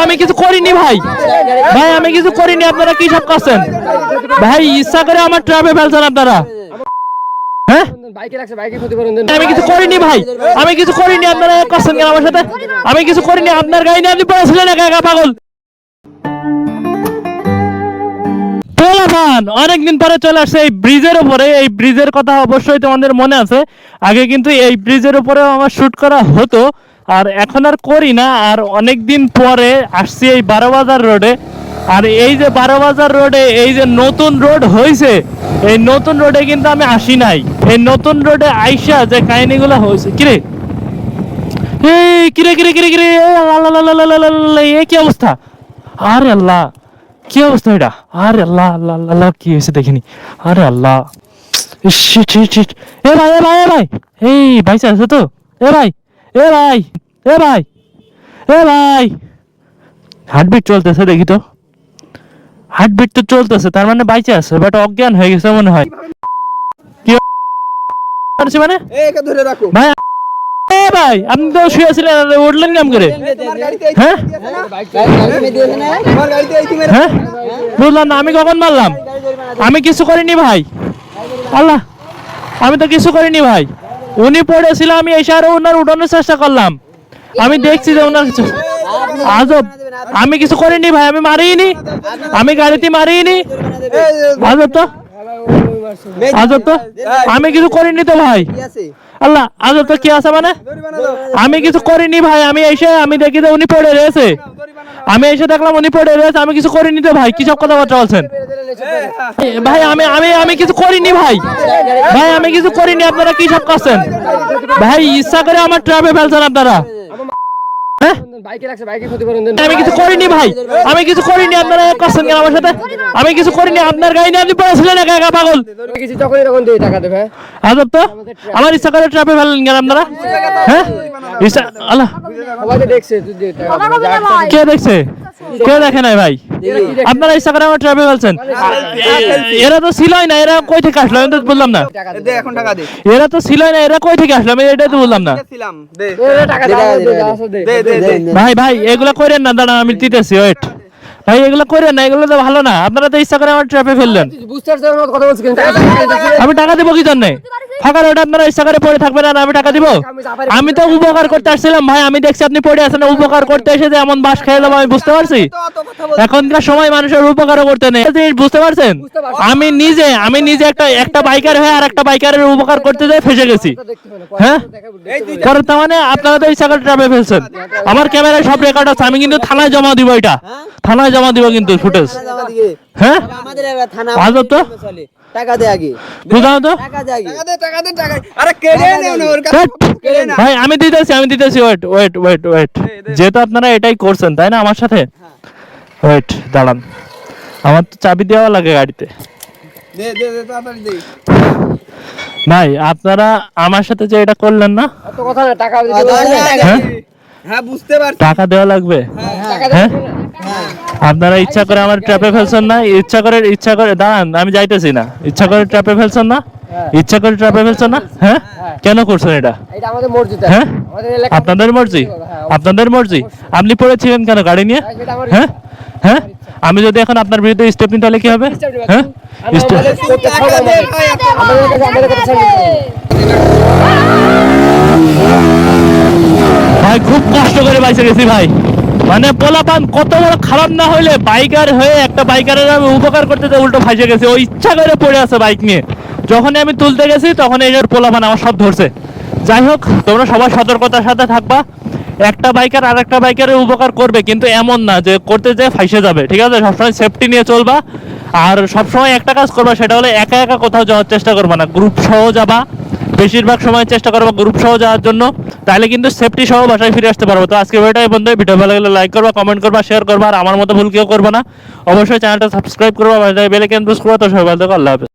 আমি কিছু করিনি ভাই, ভাই আমি কিছু করিনি, আপনারা কি সব করছেন ভাই? ইচ্ছা করে আমার ট্রাপে ফেলছেন আপনারা। হ্যাঁ আমি কিছু করিনি ভাই, আমি কিছু করিনি, আপনারা করছেন কেন আমার সাথে? আমি কিছু করিনি, আপনার গাড়ি নিয়ে আপনি পড়েছিলেন একা একা পাগল। অনেকদিন পরে চলে আসছে এই ব্রিজের উপরে। এই ব্রিজের কথা অবশ্যই তোমাদের মনে আছে, আগে কিন্তু এই ব্রিজের উপরে আমার শুট করা হতো, আর এখন আর করি না। আর অনেকদিন পরে আসছি এই 12 বাজার রোডে। আর এই যে 12 বাজার রোডে এই যে নতুন রোড হয়েছে, এই নতুন রোডে কিন্তু আমি আসি নাই। এই নতুন রোডে আইসা যে কাহিনীগুলো হয়েছে, কিরে এই কিরে কিরে কিরে কিরে এ কি অবস্থা? আরে আল্লাহ কি অবস্থা এটা? আরে আল্লাহ আল্লাহ আল্লাহ কি হয়েছে দেখিনি। আরে আল্লাহ এ ভাই এ ভাই এ ভাই এই ভাইসা আছে তো? এ ভাই এ ভাই এ ভাই এ ভাই হার্টবিট চলতেছে, দেখি তো হার্টবিট তো চলতেছে, তার মানে বাইচে আছে, বাট অজ্ঞান হয়ে গেছে মনে হয়। কি মানে ভাই এ ভাই আপনি তো শুয়েছিলেন, উঠলেন কেমন করে? হ্যাঁ হ্যাঁ বুঝলাম না, আমি কখন মারলাম? আমি কিছু করিনি ভাই, আল্লাহ আমি তো কিছু করিনি ভাই। উনি পড়েছিল, আমি এসে আরো ওনার উঠানোর চেষ্টা করলাম। আমি দেখছি যে ওনার কিছু আজব, আমি কিছু করিনি ভাই, আমি মারিনি, আমি গাড়িতে মারিনি। আজব তো, আজব তো, আমি কিছু করিনি তো ভাই। আল্লাহ আজব তো, কি আছে মানে? আমি কিছু করিনি ভাই, আমি এসে আমি দেখি যে উনি পড়ে রয়েছে, আমি এসে দেখলাম উনি পড়ে রয়েছে, আমি কিছু করিনি তো ভাই। কি সব কথাবার্তা বলছেন ভাই? আমি আমি আমি কিছু করিনি ভাই, ভাই আমি কিছু করিনি, আপনারা কি সব করছেন ভাই? ইচ্ছা করে আমার ট্রাপে ফেলছেন আপনারা। আমি কিছু করিনি ভাই, আমি কিছু করিনি, আপনারা করছেন কেন আমার সাথে? আমি কিছু করিনি, আপনার গাড়ি নিয়ে আপনি পড়েছিলেন একা একা পাগল। আজব তো, আমার ইচ্ছা করে ট্রাপে ফেললেন কেন আপনারা? হ্যাঁ আল্লাহ কে দেখছে? কে দেখে নাই ভাই? আপনারা ইচ্ছা করে আমার ট্রাপে ফেলছেন। এরা তো ছিলই না, এরা কই থেকে আসলো আমি তো বললাম না। এরা তো ছিলই না, এরা কই থেকে আসলো আমি এটাই তো বললাম না। ভাই ভাই এগুলা করেন না, দাঁড়ান আমি দিতেছি, ওয়েট ভাই এগুলো করেন না, এগুলো তো ভালো না। আপনারা তো ইচ্ছা করে আমার ট্র্যাপে ফেললেন। আমি টাকা দেবো কি জন্য? ফাঁকা রোড আপনারা ইচ্ছা করে পড়ে থাকবেন আর আমি টাকা দিব? আমি তো উপকার করতে আসছিলাম ভাই, আমি দেখছি আপনি পড়ে আছেন, উপকার করতে এসে যে এমন বাস খেয়ে দেবো আমি বুঝতে পারছি। এখনকার সময় মানুষের উপকারও করতে নেই, বুঝতে পারছেন? আমি নিজে একটা বাইকার হয়ে আর একটা বাইকারের উপকার করতে যেয়ে ফেসে গেছি। হ্যাঁ পরে তার মানে আপনারা তো ইচ্ছা করে ট্র্যাপে ফেলছেন। আমার ক্যামেরায় সব রেকর্ড আছে, আমি কিন্তু থানায় জমা দিব, এটা থানায় জমা দিব কিন্তু ফুটেজ। হ্যাঁ আজব তো, টাকা দে আগে, বুঝাও তো ভাই। আমি দিতেছি ওয়েট ওয়েট ওয়েট ওয়েট, যেহেতু আপনারা এটাই করছেন তাই না আমার সাথে, ওয়েট দাঁড়ান, আমার তো চাবি দেওয়া লাগে গাড়িতে। ভাই আপনারা আমার সাথে যে এটা করলেন না, টাকা দেওয়া লাগবে। হ্যাঁ আপনারা ইচ্ছা করে আমার ট্র্যাপে ফেলছেন না, ইচ্ছা করে দাঁড়ান আমি যাইতেছি না, ইচ্ছা করে ট্র্যাপে ফেলছেন না, ইচ্ছা করে ট্র্যাপে ফেলছেন না। হ্যাঁ কেন করছেন এটা? হ্যাঁ আপনাদের মর্জি, আপনাদের মর্জি। আপনি পড়েছিলেন কেন গাড়ি নিয়ে? হ্যাঁ হ্যাঁ আমি যদি এখন আপনার বিরুদ্ধে স্টেপ নিই তাহলে কি হবে? হ্যাঁ ভাই খুব কষ্ট করে বাইসে গেছি ভাই, মানে পোলাপান কত বড় খারাপ না হইলে বাইকার হয়ে একটা বাইকারের আমি উপকার করতে যে উল্টো ফাইসে গেছি। ও ইচ্ছা করে পড়ে আছে বাইক নিয়ে, যখনই আমি তুলতে গেছি তখন এই পোলাপান আমার সব ধরছে। যাই হোক তোমরা সবাই সতর্কতার সাথে থাকবা, একটা বাইকার আর একটা বাইকারের উপকার করবে কিন্তু এমন না যে করতে যেয়ে ফাইসে যাবে, ঠিক আছে? সবসময় সেফটি নিয়ে চলবা, আর সবসময় একটা কাজ করবা, সেটা হলো একা একা কোথাও যাওয়ার চেষ্টা করবা না, গ্রুপ সহ যাবা। বেশিরভাগ সময় চেষ্টা করবো গ্রুপ সহ যাওয়ার জন্য, তাহলে কিন্তু সেফটি সহ বাসায় ফিরে আসতে পারবো। তো আজকে ভিডিওটা এই বন্ধু, ভিডিও ভালো লাগলে লাইক করবা, কমেন্ট করবা, শেয়ার করবা, আর আমার মতো ভুল কেউ করবা না। অবশ্যই চ্যানেলটা সাবস্ক্রাইব করবা, বেল আইকন প্রেস করবা। তো সবাই ভালো থাকো, আল্লাহ হাফেজ।